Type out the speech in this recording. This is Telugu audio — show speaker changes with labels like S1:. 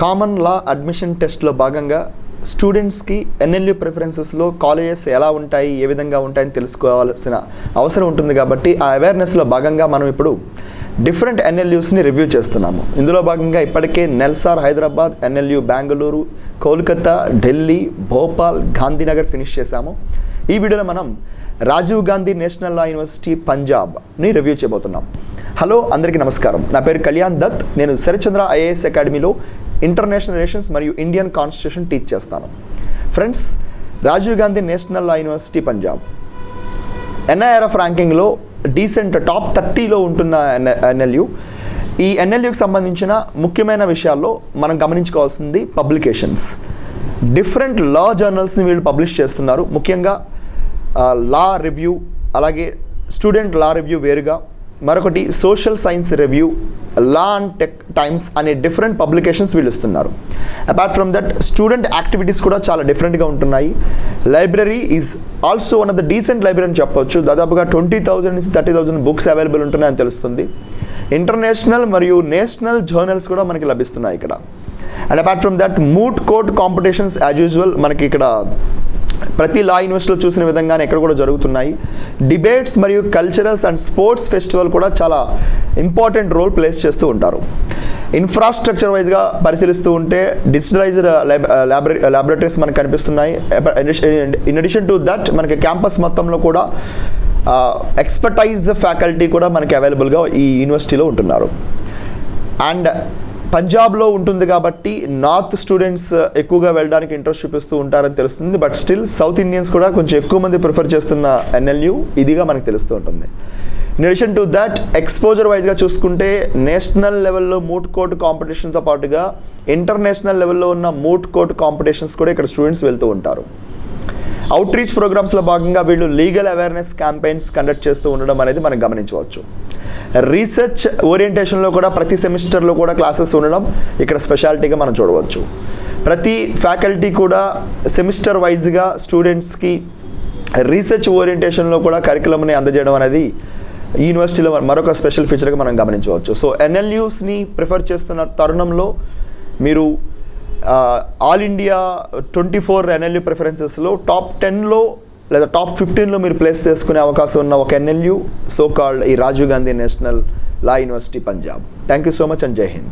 S1: కామన్ లా అడ్మిషన్ టెస్ట్లో భాగంగా స్టూడెంట్స్కి ఎన్ఎల్యూ ప్రిఫరెన్సెస్లో కాలేజెస్ ఎలా ఉంటాయి, ఏ విధంగా ఉంటాయని తెలుసుకోవాల్సిన అవసరం ఉంటుంది. కాబట్టి ఆ అవేర్నెస్లో భాగంగా మనం ఇప్పుడు డిఫరెంట్ ఎన్ఎల్యూస్ని రివ్యూ చేస్తున్నాము. ఇందులో భాగంగా ఇప్పటికే నెల్సార్ హైదరాబాద్, ఎన్ఎల్యూ బెంగళూరు, కోల్కతా, ఢిల్లీ, భోపాల్, గాంధీనగర్ ఫినిష్ చేశాము. ఈ వీడియోలో మనం Rajiv Gandhi national law university పంజాబ్ని రివ్యూ చేయబోతున్నాం. హలో, అందరికీ నమస్కారం. నా పేరు కళ్యాణ్ దత్. నేను శరత్చంద్ర ఐఏఎస్ అకాడమీలో ఇంటర్నేషనల్ రిలేషన్స్ మరియు ఇండియన్ కాన్స్టిట్యూషన్ టీచ్ చేస్తాను. Friends, Rajiv Gandhi national law university Punjab NIRF ర్యాంకింగ్లో డీసెంట్ టాప్ 30లో ఉంటున్న ఎన్ఎల్యూ. ఈ ఎన్ఎల్యూకి సంబంధించిన ముఖ్యమైన విషయాల్లో మనం గమనించుకోవాల్సింది పబ్లికేషన్స్. డిఫరెంట్ లా జర్నల్స్ని వీళ్ళు పబ్లిష్ చేస్తున్నారు. ముఖ్యంగా లా రివ్యూ, అలాగే స్టూడెంట్ లా రివ్యూ వేరుగా, మరొకటి social science review, law and tech times అనే డిఫరెంట్ పబ్లికేషన్స్ వీళ్ళు ఇస్తున్నారు. Apart from that student activities కూడా చాలా డిఫరెంట్గా ఉంటున్నాయి. Library is also one of the decent library అని చెప్పొచ్చు. దాదాపుగా 20,000 నుంచి 30,000 బుక్స్ అవైలబుల్ ఉంటున్నాయని తెలుస్తుంది. ఇంటర్నేషనల్ మరియు నేషనల్ జర్నల్స్ కూడా మనకి లభిస్తున్నాయి ఇక్కడ. And apart from that moot court competitions as usual మనకి ఇక్కడ ప్రతి లా యూనివర్సిటీలో చూసిన విధంగానే ఇక్కడ కూడా జరుగుతున్నాయి. డిబేట్స్ మరియు కల్చరల్స్ అండ్ స్పోర్ట్స్ ఫెస్టివల్ కూడా చాలా ఇంపార్టెంట్ రోల్ ప్లేస్ చేస్తూ ఉంటారు. ఇన్ఫ్రాస్ట్రక్చర్ వైజ్గా పరిశీలిస్తూ ఉంటే డిజిటలైజ్డ్ ల్యాబొరేటరీస్ మనకు కనిపిస్తున్నాయి. ఇన్ అడిషన్ టు దట్ మనకి క్యాంపస్ మొత్తంలో కూడా ఎక్స్పర్టైజ్ ఫ్యాకల్టీ కూడా మనకి అవైలబుల్గా ఈ యూనివర్సిటీలో ఉంటున్నారు. అండ్ పంజాబ్లో ఉంటుంది కాబట్టి నార్త్ స్టూడెంట్స్ ఎక్కువగా వెళ్ళడానికి ఇంట్రెస్ట్ చూపిస్తూ ఉంటారని తెలుస్తుంది. బట్ స్టిల్ సౌత్ ఇండియన్స్ కూడా కొంచెం ఎక్కువ మంది ప్రిఫర్ చేస్తున్న ఎన్ఎల్యూ ఇదిగా మనకు తెలుస్తూ ఉంటుంది. In addition to that exposure వైజ్గా చూసుకుంటే నేషనల్ లెవెల్లో మూట్ కోర్ట్ కాంపిటీషన్తో పాటుగా ఇంటర్నేషనల్ లెవెల్లో ఉన్న మూట్ కోర్ట్ కాంపిటీషన్స్ కూడా ఇక్కడ స్టూడెంట్స్ వెళ్తూ ఉంటారు. అవుట్ రీచ్ ప్రోగ్రామ్స్లో భాగంగా వీళ్ళు లీగల్ అవేర్నెస్ క్యాంపెయిన్స్ కండక్ట్ చేస్తూ ఉండడం అనేది మనం గమనించవచ్చు. రీసెర్చ్ ఓరియంటేషన్లో కూడా ప్రతి సెమిస్టర్లో కూడా క్లాసెస్ ఉండడం ఇక్కడ స్పెషాలిటీగా మనం చూడవచ్చు. ప్రతి ఫ్యాకల్టీ కూడా సెమిస్టర్ వైజ్గా స్టూడెంట్స్కి రీసెర్చ్ ఓరియంటేషన్లో కూడా కరికులంని అందజేయడం అనేది ఈ యూనివర్సిటీలో మరొక స్పెషల్ ఫీచర్గా మనం గమనించవచ్చు. సో ఎన్ఎల్యూస్ని ప్రిఫర్ చేస్తున్న తరుణంలో మీరు ఆల్ ఇండియా 24 ఎన్ఎల్యూ ప్రిఫరెన్సెస్లో టాప్ 10లో లేదా టాప్ 15లో మీరు ప్లేస్ చేసుకునే అవకాశం ఉన్న ఒక ఎన్ఎల్యూ సో కాల్డ్ ఈ Rajiv Gandhi national law university Punjab. Thank you so much and Jai Hind.